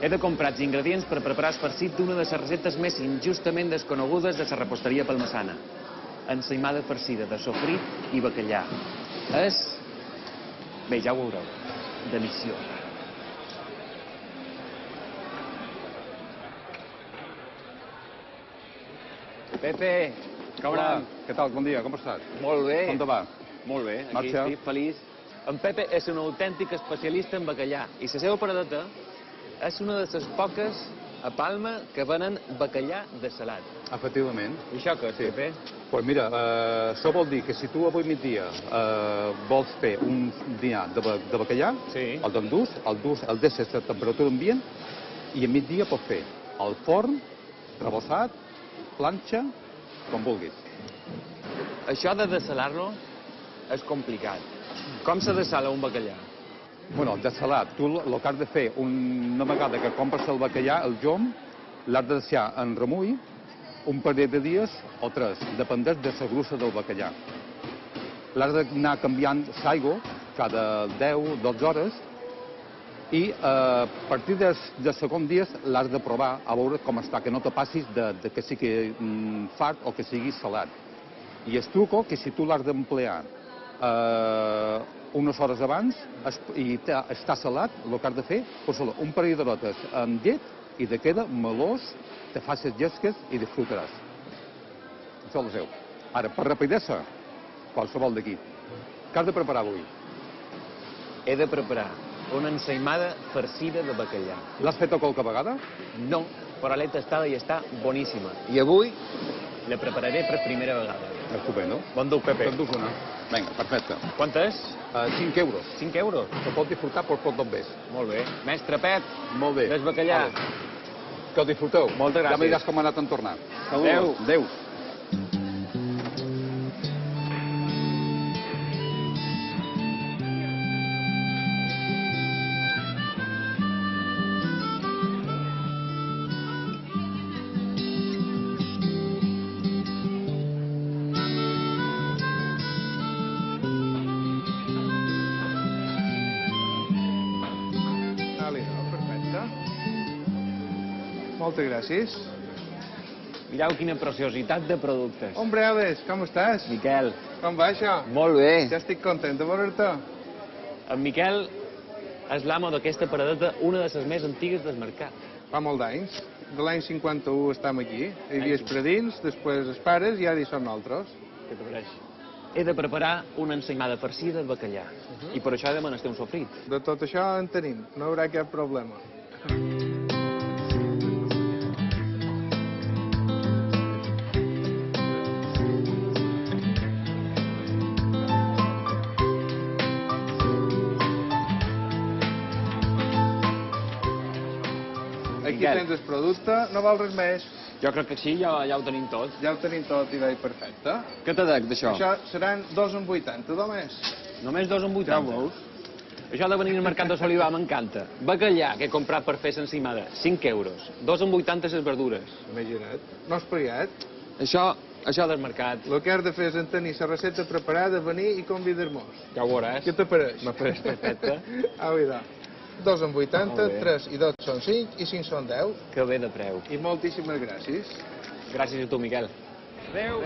He de comprar els ingredients per preparar el farcit d'una de les receptes més injustament desconegudes de la reposteria palmassana. Ensaïmada farcida de sofrit i bacallà. És... Bé, ja ho veureu. Deliciós. Pepe, Hola, què tal? Bon dia, com estàs? Molt bé. Com te va? Molt bé, aquí Marxa. estic feliç. En Pepe és un autèntic especialista en bacallà i la seva paradeta és una de les poques a Palma que venen bacallà de salat. Efectivament. I això què és, Pepe? Pues mira, això vol dir que si tu avui migdia vols fer un dinar de bacallà, Sí. el deixes a temperatura ambient i a migdia pots fer al forn, rebossat, planxa, com vulguis. Això de dessalar-lo és complicat. Com se dessala un bacallà? Bueno, de salat, tu el que has de fer una vegada que compres el bacallà, el jom, l'has de deixar en remull un parell de dies o 3, dependent de la grussa del bacallà. L'has d'anar canviant l'aigua cada 10-12 hores i a partir del segon dia l'has de provar a veure com està, que no te passis de que sigui fart o que sigui salat. I el truco que si tu l'has d'emplear unes hores abans i està salat, el que has de fer, posa un parell d'hores amb llet i te queda melós, te fas les llesques i disfrutaràs. Això ho seu. Ara, per rapidesa, qualsevol d'aquí. Què has de preparar avui? He de preparar una ensaïmada farcida de bacallà. L'has fet qualque vegada? No, però l'he tastada i està boníssima. I avui la prepararé per primera vegada. Estupendo. Bon dur, Pepe. T'endús una. Vinga, perfecte. Quant és? 5 euros. 5 euros? Se pot disfrutar per tot d'on ves. Molt bé. Mestre Pep, Molt bé. des bacallà. Vale. Que ho disfruteu. Moltes gràcies. Ja me diràs com ha anat en tornar. Adéu. Adéu. Perfecte. Moltes gràcies. Mireu quina preciositat de productes. Hombre, Alex, com estàs? Miquel. Com va això? Molt bé. Ja estic content de veure'te. En Miquel és l'amo d'aquesta paradeta, una de les més antigues del mercat. Fa molt d'anys. De l'any 51 estem aquí. Hi havia els predins, després els pares i ara hi som nosaltres. Què t'apareix? He de preparar una ensaïmada farcida de bacallà. I per això he de menester un sofrit. De tot això en tenim. No hi haurà cap problema. Aquí tens el producte, no val res més. Jo crec que sí, ja ho tenim tot. Ja ho tenim tot i veig perfecte. Què te dec d'això? Això seran 2,80 només. Només 2,80. Ja ho veus. Això de venir al mercat de Solivà m'encanta. Bacallà, que he comprat per fer l'ensaïmada, 5 euros. 2,80 les verdures. Imagina't. No has pagat. Això del mercat, El que has de fer és en tenir la recepta preparada, venir i convidar-nos. ja ho veuràs. Què t'apareix? M'apareix perfecte. Ah, mira. 2,80, Molt bé. 3 i 2 són 5 i 5 són 10. Que bé de preu. I moltíssimes gràcies. Gràcies a tu, Miquel. Adéu.